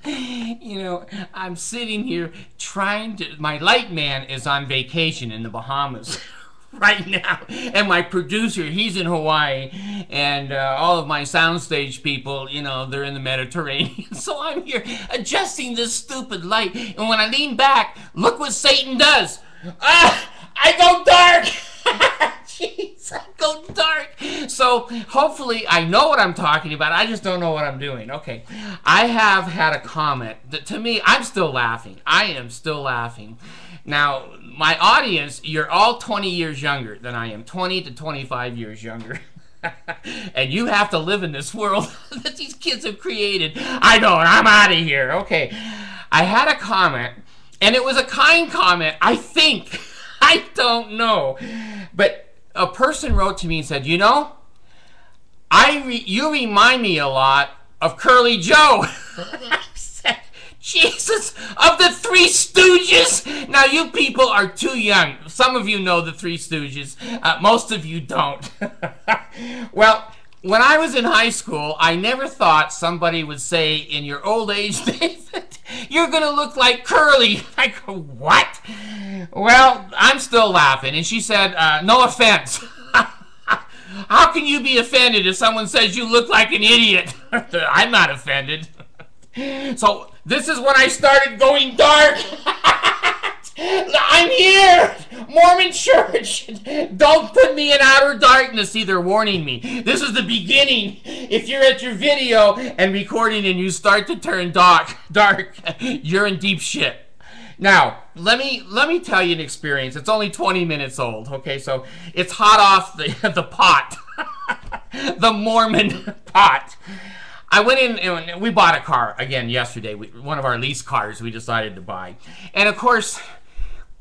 You know, I'm sitting here trying to... My light man is on vacation in the Bahamas right now. And my producer, he's in Hawaii. And all of my soundstage people, you know, they're in the Mediterranean. So I'm here adjusting this stupid light. And when I lean back, look what Satan does. I go dark. Jeez, I go dark. So hopefully I know what I'm talking about. I just don't know what I'm doing. Okay. I have had a comment that to me, I'm still laughing. I am still laughing. Now, my audience, you're all 20 years younger than I am. 20 to 25 years younger. And you have to live in this world that these kids have created. I don't. I'm out of here. Okay. I had a comment, and it was a kind comment, I think. I don't know. But a person wrote to me and said, you know, you remind me a lot of Curly Joe. I said, Jesus, of the Three Stooges. Now, you people are too young. Some of you know the Three Stooges. Most of you don't. Well, when I was in high school, I never thought somebody would say, in your old age, David, you're going to look like Curly. I go, what? Well, I'm still laughing. And she said, no offense. How can you be offended if someone says you look like an idiot? I'm not offended. So this is when I started going dark. I'm here! Mormon church! Don't put me in outer darkness. See, they're warning me. This is the beginning. If you're at your video and recording and you start to turn dark, you're in deep shit. Now, let me tell you an experience. It's only 20 minutes old, okay? So it's hot off the pot. The Mormon pot. I went in and we bought a car again yesterday. One of our lease cars we decided to buy. And of course,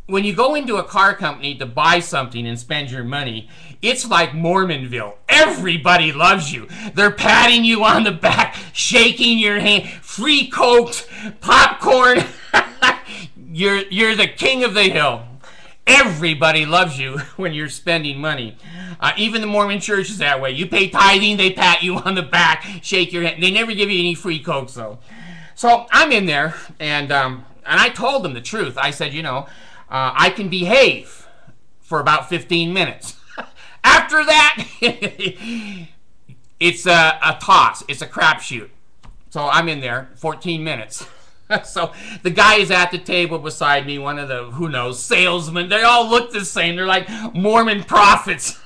when you go into a car company to buy something and spend your money, it's like Mormonville. Everybody loves you. They're patting you on the back, shaking your hand, free Cokes, popcorn. You're the king of the hill. Everybody loves you when you're spending money. Even the Mormon church is that way. You pay tithing, they pat you on the back, shake your hand. They never give you any free Cokes, though. So I'm in there, and I told them the truth. I said, you know, I can behave for about 15 minutes. After that, it's a toss. It's a crapshoot. So I'm in there 14 minutes. So the guy is at the table beside me, one of the, who knows, salesmen. They all look the same. They're like Mormon prophets.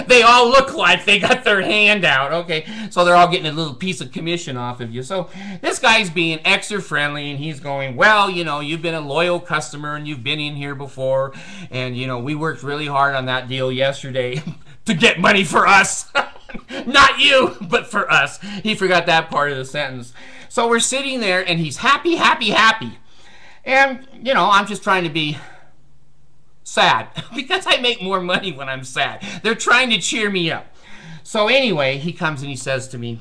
They all look like they got their hand out. Okay, so they're all getting a little piece of commission off of you. So this guy's being extra friendly, and he's going, well, you know, you've been a loyal customer, and you've been in here before, and, you know, we worked really hard on that deal yesterday to get money for us. Not you, but for us. He forgot that part of the sentence. So we're sitting there, and he's happy, happy, happy. And, you know, I'm just trying to be sad because I make more money when I'm sad. They're trying to cheer me up. So anyway, he comes and he says to me,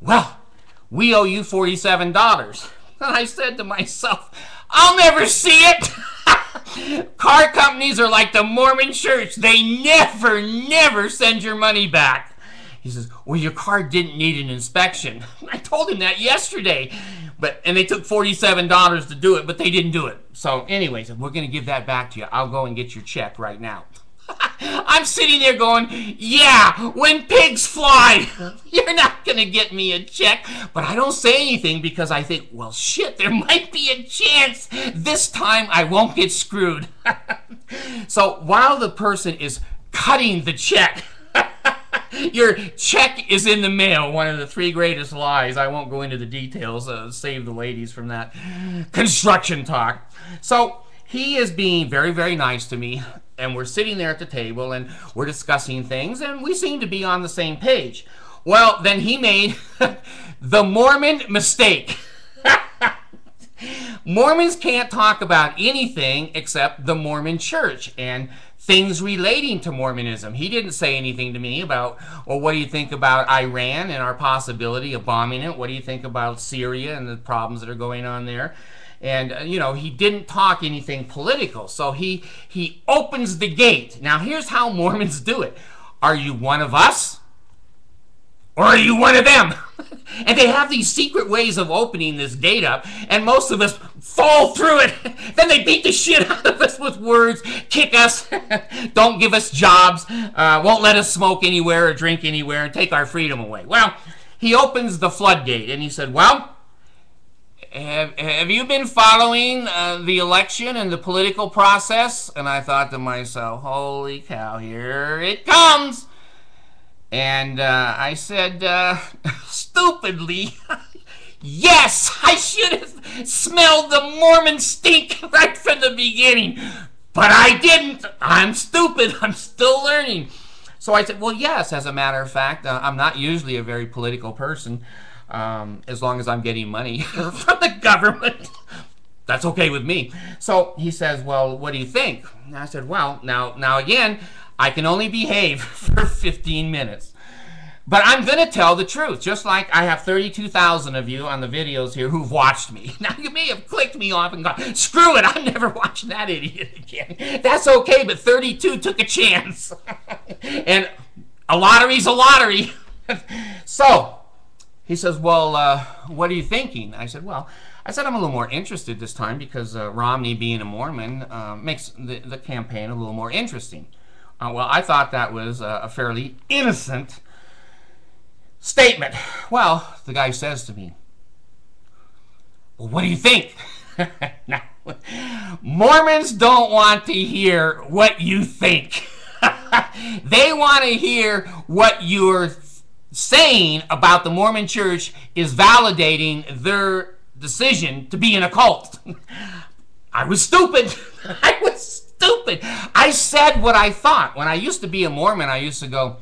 well, we owe you $47. And I said to myself, I'll never see it. Car companies are like the Mormon church. They never send your money back. He says, well, your car didn't need an inspection. I told him that yesterday. And they took $47 to do it, but they didn't do it. So anyway, said, we're going to give that back to you. I'll go and get your check right now. I'm sitting there going, yeah, when pigs fly, you're not going to get me a check. But I don't say anything because I think, well, shit, there might be a chance. This time I won't get screwed. So while the person is cutting the check, your check is in the mail. One of the 3 greatest lies. I won't go into the details. Save the ladies from that construction talk. So he is being very, very nice to me. And we're sitting there at the table and we're discussing things. And we seem to be on the same page. Well, then he made the Mormon mistake. Mormons can't talk about anything except the Mormon church and things relating to Mormonism. He didn't say anything to me about, well, what do you think about Iran and our possibility of bombing it? What do you think about Syria and the problems that are going on there? And, you know, he didn't talk anything political. So he opens the gate. Now, here's how Mormons do it. Are you one of us? Or are you one of them? And they have these secret ways of opening this gate up, and most of us fall through it. Then they beat the shit out of us with words, kick us, don't give us jobs, won't let us smoke anywhere or drink anywhere, and take our freedom away. Well, he opens the floodgate, and he said, well, have you been following the election and the political process? And I thought to myself, holy cow, here it comes. And I said, stupidly, yes, I should have smelled the Mormon stink right from the beginning. But I didn't. I'm stupid. I'm still learning. So I said, well, yes, as a matter of fact, I'm not usually a very political person, as long as I'm getting money from the government. That's okay with me. So he says, well, what do you think? And I said, well, now again, I can only behave for 15 minutes. But I'm going to tell the truth, just like I have 32,000 of you on the videos here who've watched me. Now, you may have clicked me off and gone, screw it, I'm never watching that idiot again. That's okay, but 32 took a chance. And a lottery's a lottery. So, he says, well, what are you thinking? I said, I'm a little more interested this time because Romney being a Mormon makes the campaign a little more interesting. Well, I thought that was a fairly innocent statement. Well, the guy says to me, well, what do you think? Now, Mormons don't want to hear what you think. They want to hear what you're saying about the Mormon church is validating their decision to be in a cult. I was stupid. I was stupid. I said what I thought. When I used to be a Mormon, I used to go,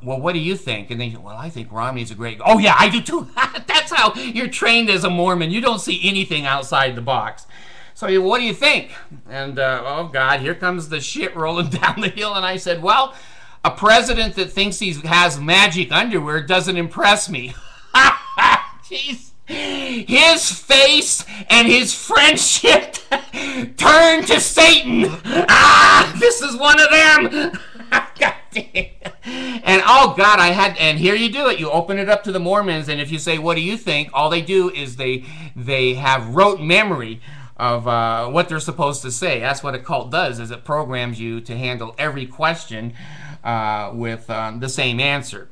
well, what do you think? And they go, well, I think Romney's a great... Oh, yeah, I do too. That's how you're trained as a Mormon. You don't see anything outside the box. So, what do you think? And, oh, God, here comes the shit rolling down the hill. And I said, well, a president that thinks he has magic underwear doesn't impress me. Jeez. His face and his friendship turned to Satan. This is one of them. God damn. And oh God, and here you do it. You open it up to the Mormons, and if you say, what do you think? All they do is they have rote memory of what they're supposed to say. That's what a cult does, is it programs you to handle every question with the same answer.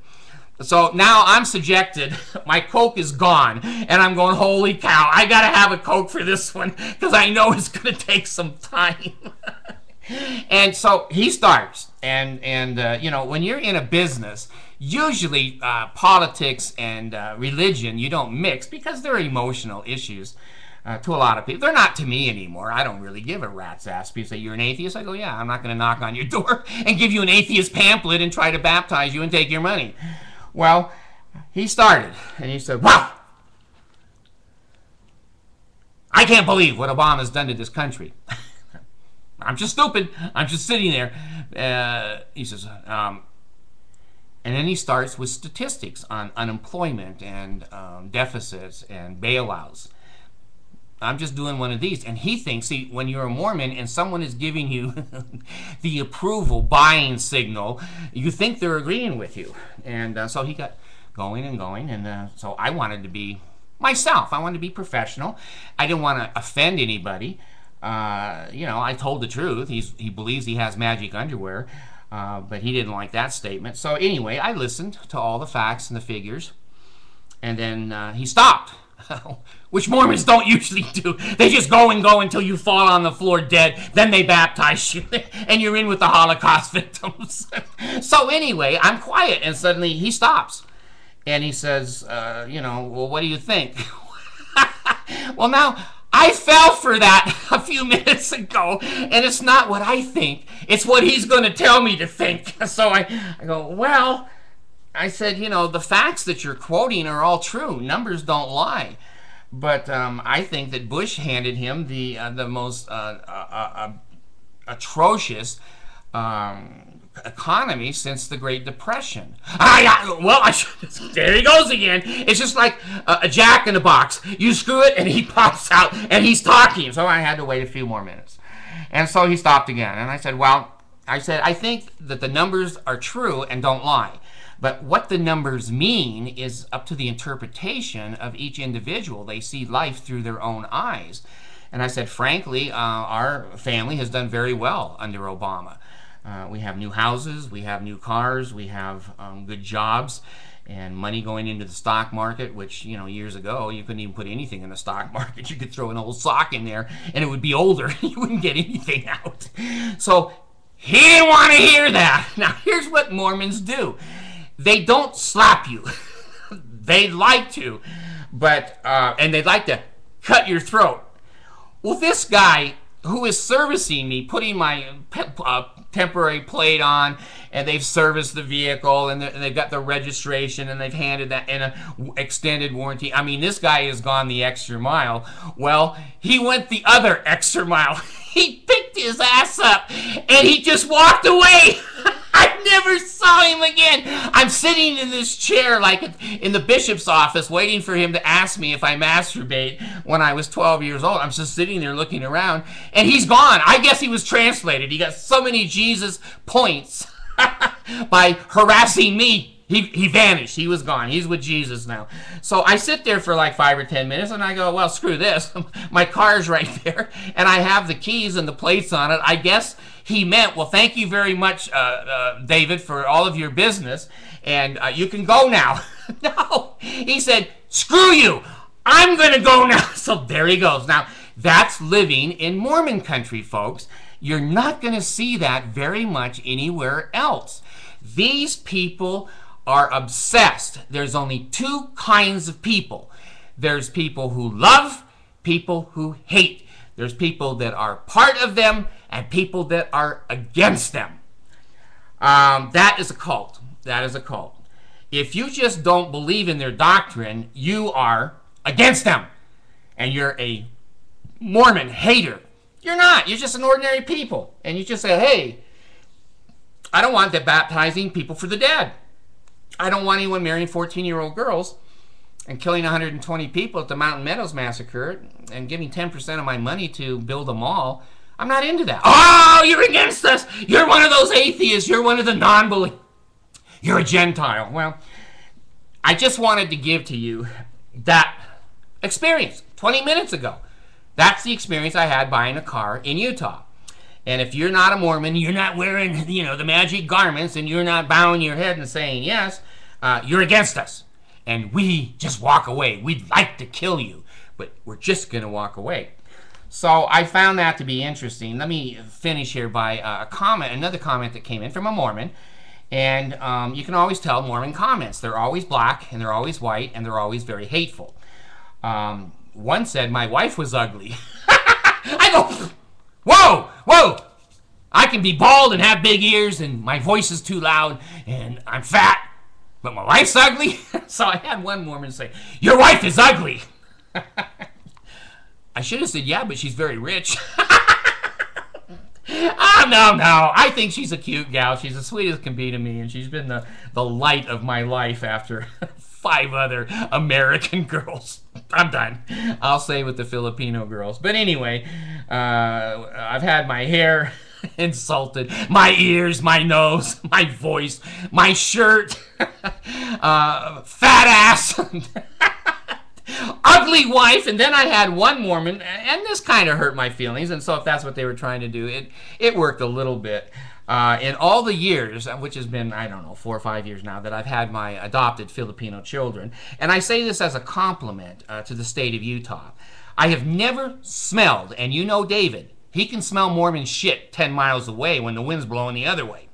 So now I'm subjected, my Coke is gone, and I'm going, holy cow, I gotta have a Coke for this one, because I know it's gonna take some time. And so he starts, and you know, when you're in a business, usually politics and religion, you don't mix, because they're emotional issues to a lot of people. They're not to me anymore. I don't really give a rat's ass. People say, you're an atheist? I go, yeah, I'm not gonna knock on your door and give you an atheist pamphlet and try to baptize you and take your money. Well, he started, and he said, wow, I can't believe what Obama's done to this country. I'm just stupid. I'm just sitting there. He says, and then he starts with statistics on unemployment and deficits and bailouts. I'm just doing one of these. And he thinks, see, when you're a Mormon and someone is giving you the approval buying signal, you think they're agreeing with you. And so he got going and going. And so I wanted to be myself. I wanted to be professional. I didn't want to offend anybody. You know, I told the truth. He believes he has magic underwear, but he didn't like that statement. So anyway, I listened to all the facts and the figures. And then he stopped. Which Mormons don't usually do. They just go and go until you fall on the floor dead. Then they baptize you. And you're in with the Holocaust victims. So anyway, I'm quiet. And suddenly he stops. And he says, you know, well, what do you think? Well, now, I fell for that a few minutes ago. And it's not what I think. It's what he's going to tell me to think. So I go, well... I said, you know, the facts that you're quoting are all true. Numbers don't lie. But I think that Bush handed him the most atrocious economy since the Great Depression. There he goes again. It's just like a jack in a box. You screw it and he pops out and he's talking. So I had to wait a few more minutes. And so he stopped again. And I said, well, I think that the numbers are true and don't lie. But what the numbers mean is up to the interpretation of each individual. They see life through their own eyes. And I said, frankly, our family has done very well under Obama. We have new houses, we have new cars, we have good jobs, and money going into the stock market, which, you know, years ago, you couldn't even put anything in the stock market. You could throw an old sock in there, and it would be older. You wouldn't get anything out. So he didn't want to hear that. Now, here's what Mormons do. They don't slap you. They'd like to, but and they'd like to cut your throat. Well, this guy who is servicing me, putting my temporary plate on, and they've serviced the vehicle, and they've got the registration, and they've handed that in an extended warranty. I mean, this guy has gone the extra mile. Well, he went the other extra mile. He picked his ass up, and he just walked away. I never saw him again. I'm sitting in this chair like in the bishop's office waiting for him to ask me if I masturbate when I was 12 years old. I'm just sitting there looking around, and he's gone. I guess he was translated. He got so many Jesus points by harassing me. He vanished. He was gone. He's with Jesus now. So I sit there for like 5 or 10 minutes, and I go, well, screw this. My car's right there, and I have the keys and the plates on it. I guess he meant, well, thank you very much, David, for all of your business, and you can go now. No, he said, screw you. I'm going to go now. So there he goes. Now, that's living in Mormon country, folks. You're not going to see that very much anywhere else. These people are obsessed. There's only two kinds of people. There's people who love, people who hate. There's people that are part of them and people that are against them. That is a cult. That is a cult. If you just don't believe in their doctrine, you are against them. And you're a Mormon hater. You're not. You're just an ordinary people. And you just say, hey, I don't want them baptizing people for the dead. I don't want anyone marrying 14-year-old girls and killing 120 people at the Mountain Meadows massacre and giving 10% of my money to build a mall. I'm not into that. Oh, you're against us. You're one of those atheists. You're one of the non-believers. You're a Gentile. Well, I just wanted to give to you that experience 20 minutes ago. That's the experience I had buying a car in Utah. And if you're not a Mormon, you're not wearing, you know, the magic garments, and you're not bowing your head and saying yes, you're against us. And we just walk away. We'd like to kill you, but we're just going to walk away. So I found that to be interesting. Let me finish here by another comment that came in from a Mormon. And you can always tell Mormon comments. They're always black, and they're always white, and they're always very hateful. One said, my wife was ugly. I go, whoa, whoa. I can be bald and have big ears, and my voice is too loud, and I'm fat, but my wife's ugly? So I had one Mormon say, your wife is ugly. I should have said, yeah, but she's very rich. No. I think she's a cute gal. She's as sweet as can be to me, and she's been the light of my life after 5 other American girls. I'm done. I'll say with the Filipino girls. But anyway, I've had my hair insulted, my ears, my nose, my voice, my shirt, fat ass, ugly wife, and then I had one Mormon, and this kind of hurt my feelings, and so if that's what they were trying to do, it worked a little bit. In all the years, which has been, I don't know, 4 or 5 years now, that I've had my adopted Filipino children, and I say this as a compliment to the state of Utah, I have never smelled, and you know David, he can smell Mormon shit 10 miles away when the wind's blowing the other way.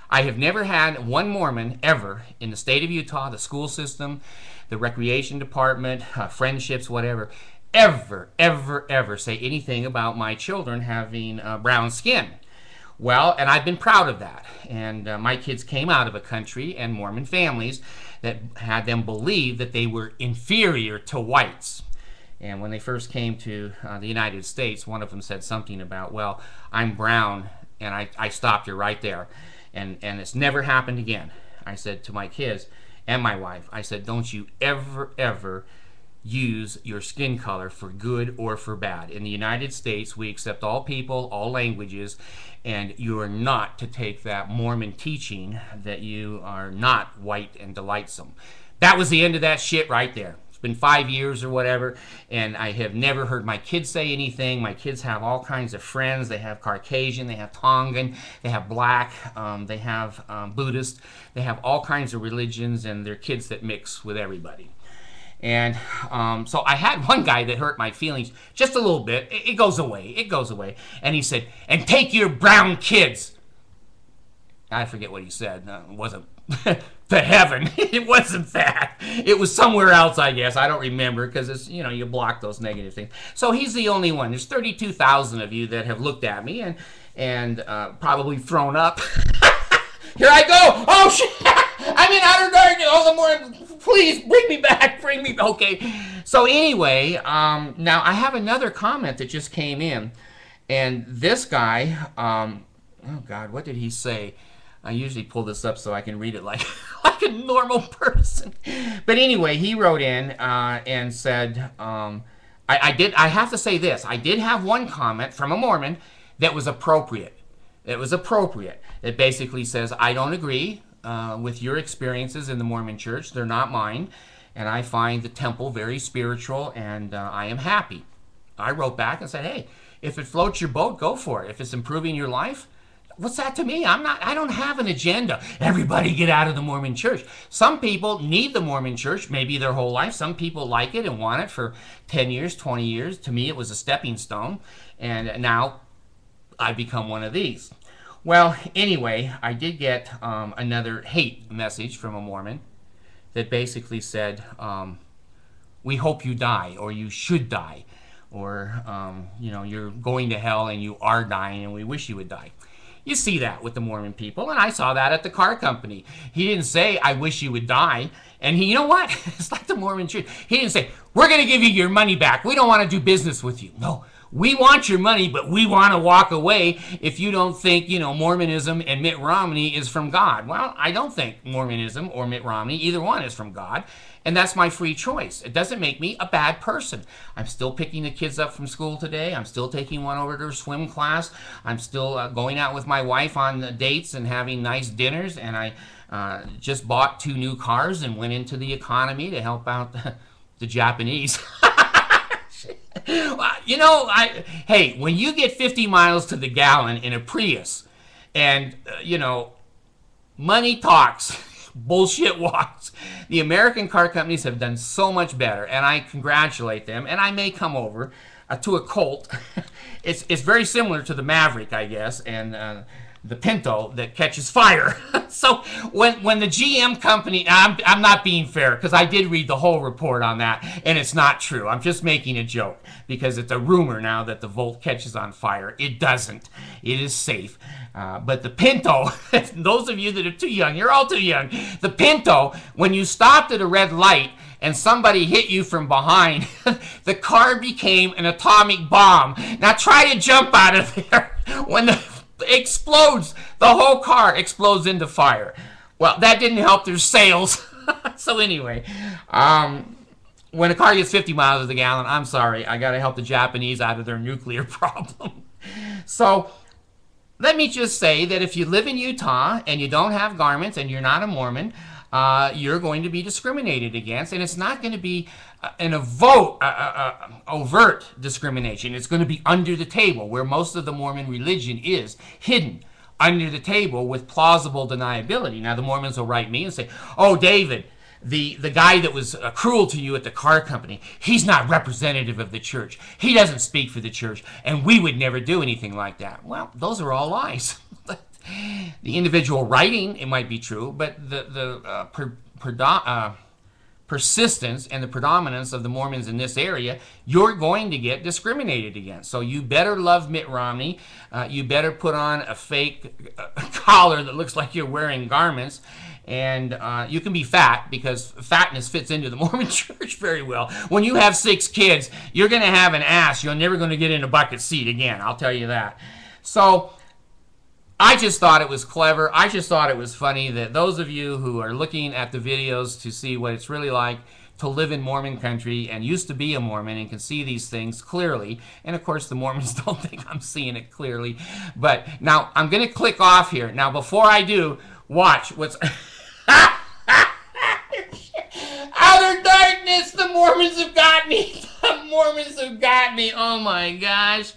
I have never had one Mormon ever in the state of Utah, the school system, the recreation department, friendships, whatever, ever say anything about my children having brown skin. Well, and I've been proud of that. And my kids came out of a country and Mormon families that had them believe that they were inferior to whites. And when they first came to the United States, one of them said something about, well, I'm brown, and I stopped her right there. And it's never happened again. I said to my kids and my wife, I said, don't you ever use your skin color for good or for bad. In the United States, we accept all people, all languages, and you are not to take that Mormon teaching that you are not white and delightsome. That was the end of that shit right there. It's been 5 years or whatever, and I have never heard my kids say anything. My kids have all kinds of friends. They have Caucasian, they have Tongan, they have black, they have Buddhist, they have all kinds of religions, and they're kids that mix with everybody. And so I had one guy that hurt my feelings just a little bit. It goes away. It goes away. And he said, and take your brown kids. I forget what he said. It wasn't to heaven. It wasn't that. It was somewhere else, I guess. I don't remember because it's, you know, you block those negative things. So he's the only one. There's 32,000 of you that have looked at me and probably thrown up. Here I go. Oh, shit. I'm in outer darkness. Oh, the more, please bring me back. Bring me. Okay. So anyway, now I have another comment that just came in, and this guy, oh God, what did he say? I usually pull this up so I can read it like like a normal person. But anyway, he wrote in and said, I have to say this. I did have one comment from a Mormon that was appropriate. It was appropriate. It basically says, I don't agree with your experiences in the Mormon church. They're not mine. And I find the temple very spiritual, and I am happy. I wrote back and said, hey, if it floats your boat, go for it. If it's improving your life, what's that to me? I don't have an agenda. Everybody get out of the Mormon church. Some people need the Mormon church maybe their whole life. Some people like it and want it for 10 years, 20 years. To me, it was a stepping stone. And now I've become one of these. Well, anyway, I did get another hate message from a Mormon that basically said, we hope you die, or you should die, or you know, you're going to hell and you are dying and we wish you would die. You see that with the Mormon people, and I saw that at the car company. He didn't say, I wish you would die. And he, you know what? It's like the Mormon church. He didn't say, we're going to give you your money back. We don't want to do business with you. No, we want your money, but we want to walk away if you don't think, you know, Mormonism and Mitt Romney is from God. Well, I don't think Mormonism or Mitt Romney, either one is from God. And that's my free choice. It doesn't make me a bad person. I'm still picking the kids up from school today. I'm still taking one over to her swim class. I'm still going out with my wife on dates and having nice dinners. And I just bought 2 new cars and went into the economy to help out the Japanese. You know, hey, when you get 50 miles to the gallon in a Prius and, you know, money talks, bullshit walks. The American car companies have done so much better, and I congratulate them, and I may come over to a Colt. It's very similar to the Maverick, I guess, and the Pinto that catches fire. So when the GM company, I'm not being fair because I did read the whole report on that, and it's not true. I'm just making a joke because it's a rumor now that the Volt catches on fire. It doesn't. It is safe. But the Pinto, those of you that are too young, you're all too young. The Pinto, when you stopped at a red light and somebody hit you from behind, the car became an atomic bomb. Now try to jump out of there. When the explodes, the whole car explodes into fire. Well, that didn't help their sales. So anyway, when a car gets 50 miles to the gallon, I'm sorry, I got to help the Japanese out of their nuclear problem. So let me just say that if you live in Utah and you don't have garments and you're not a Mormon, you're going to be discriminated against, and it's not going to be an overt discrimination. It's going to be under the table, where most of the Mormon religion is hidden under the table with plausible deniability. Now the Mormons will write me and say, oh, David, the guy that was cruel to you at the car company, he's not representative of the church. He doesn't speak for the church, and we would never do anything like that. Well, those are all lies. The individual writing, it might be true, but the persistence and the predominance of the Mormons in this area, you're going to get discriminated against. So you better love Mitt Romney. You better put on a fake collar that looks like you're wearing garments. And you can be fat, because fatness fits into the Mormon church very well. When you have 6 kids, you're going to have an ass. You're never going to get in a bucket seat again. I'll tell you that. So I just thought it was clever. I just thought it was funny that those of you who are looking at the videos to see what it's really like to live in Mormon country and used to be a Mormon and can see these things clearly. And of course, the Mormons don't think I'm seeing it clearly. But now I'm going to click off here. Now, before I do, watch what's... Outer darkness, the Mormons have got me. The Mormons have got me. Oh my gosh.